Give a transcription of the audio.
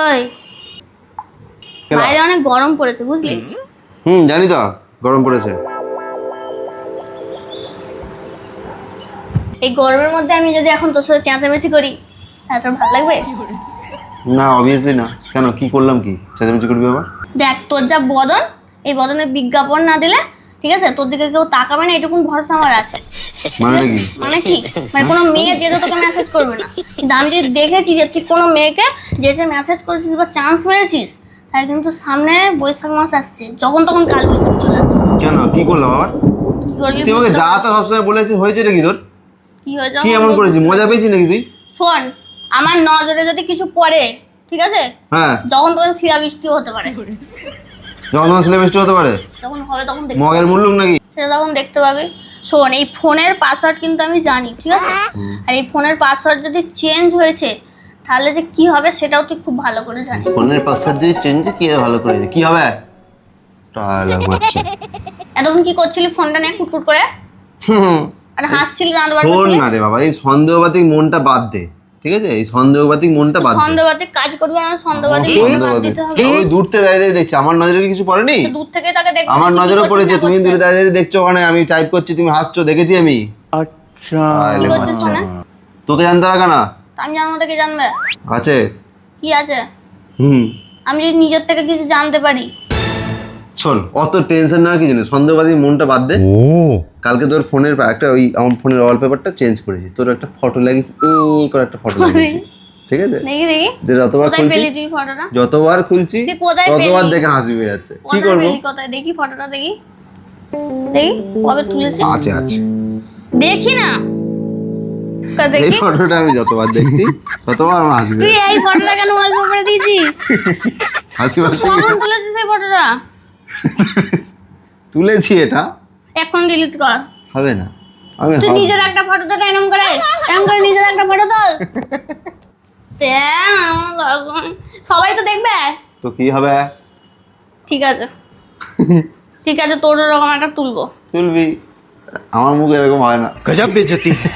ওই বাইরে অনেক গরম পড়েছে বুঝলি? জানি তো গরম পড়েছে। এই গরমের মধ্যে আমি যদি এখন তোর সাথে চেঁচামেচি করি তাহলে তোর ভালো লাগবে? না অবভিয়াসলি না। কেন, কি করলাম, কি চেঁচামেচি করবি আবার? দেখ তোর যা বদন, এই বদনে বিজ্ঞাপন না দিলে ঠিক আছে তোর দিকে কেউ তাকাবে না, এটুকুন ভরসা আমার আছে। মানে কি? মানে কি মানে কোনো মেয়ে যে তোকে মেসেজ করবে না, কিন্তু আমি যদি দেখেছি যে তুই কোনো মেয়েকে যে মেসেজ করেছিস বা চান্স মেরেছিস, তাই কিন্তু সামনে বৈশাখ মাস আসছে, যখন তখন কাল বৈশাখ চলে আসবে। কেন, কি করলাম আবার? কি করবি? তুই আমাকে যা তা সবসময় বলেছিস, হয়েছে নাকি তোর? কি হয়েছে? কি এমন করেছিস, মজা পেয়েছিস নাকি তুই? শোন, আমার নজরে যদি কিছু পড়ে ঠিক আছে, হ্যাঁ, যখন তখন শিলাবৃষ্টিও হতে পারে। যখন তখন সিলেবাসটি হতে পারে? যখন হবে তখন দেখতে মগের মুল্লুক নাকি? সেটা তখন দেখতে পাবি। শোন, এই ফোনের পাসওয়ার্ড কিন্তু আমি জানি ঠিক আছে, আর এই ফোনের পাসওয়ার্ড যদি চেঞ্জ হয়েছে তাহলে যে কি হবে সেটাও তুই খুব ভালো করে জানিস। ফোনের পাসওয়ার্ড যদি চেঞ্জ কি ভালো করে কি হবে? টালা বাচ্চা। এতক্ষণ কি করছিলি ফোনটা নিয়ে কুটকুট করে? আর হাসছিলি দাঁত বার ফোন করছিলি? না রে বাবা, এই সন্দেহবাতিক মনটা বাদ দে, ঠিক আছে? এই সন্দেহবাতিক মনটা বাদ দে। সন্দেহবাদী কাজ করবি আর সন্দেহবাদী বাদ দিতে হবে। ওই দূর থেকে দাঁড়িয়ে দাঁড়িয়ে দেখছি, আমার নজরে কি কিছু পড়েনি? তো দূর থেকে তাকে দেখতে আমার কি নজরে করছিস পড়েছে, না তুমি করছিস? দূরে দাঁড়িয়ে দাঁড়িয়ে দেখছো, ওখানে আমি টাইপ করছি, তুমি হাসছো, দেখেছি আমি। আচ্ছা, কি করছিস ফোনে? তোকে জানতে হবে কেন? তা আমি জানবো থেকে জানবে? আছে। কি আছে? হুম, আমি যদি নিজের থেকে কিছু জানতে পারি? শোন, অত টেনশন নেওয়ার কিছু নেই, সন্দেহবাদী মনটা বাদ দে। কালকে তোর ফোনের একটা ওই আমার ফোনের ওয়ালপেপারটা চেঞ্জ করেছিস, তোর একটা ফটো লাগিয়েছি, করে একটা ফটো লাগিয়েছি, ঠিক আছে? দেখি দেখি যে যতবার কোথায় খুলছি, পেলি তুই ফটোটা? যতবার খুলছি তুই কোথায় ততবার পেলি? দেখে হাসি পেয়ে যাচ্ছে। কি কোথায় করবো? পেলি? কোথায় দেখি ফটোটা, দেখি দেখি কবে তুলেছিস? আছে আছে, দেখি না তা এই দেখি। ফটোটা আমি যতবার দেখছি ততবার আমার হাসি তুই পেয়ে এই ফটোটা কেন ওয়ালপেপারে দিয়েছিস? হাসি তুই পাচ্ছে। কখন তুলেছিস এই ফটোটা? তুলেছি এটা, এখন ডিলিট কর। হবে না। আমি তুই নিজের একটা ফটো তোকে এরকম করে নিজের একটা ফটো তোল। সবাই তো দেখবে। তো কি হবে? ঠিক আছে ঠিক আছে, তোর ওরকম একটা তুলবো। তুলবি, আমার মুখ এরকম হয় না। गजब बेइज्जती है।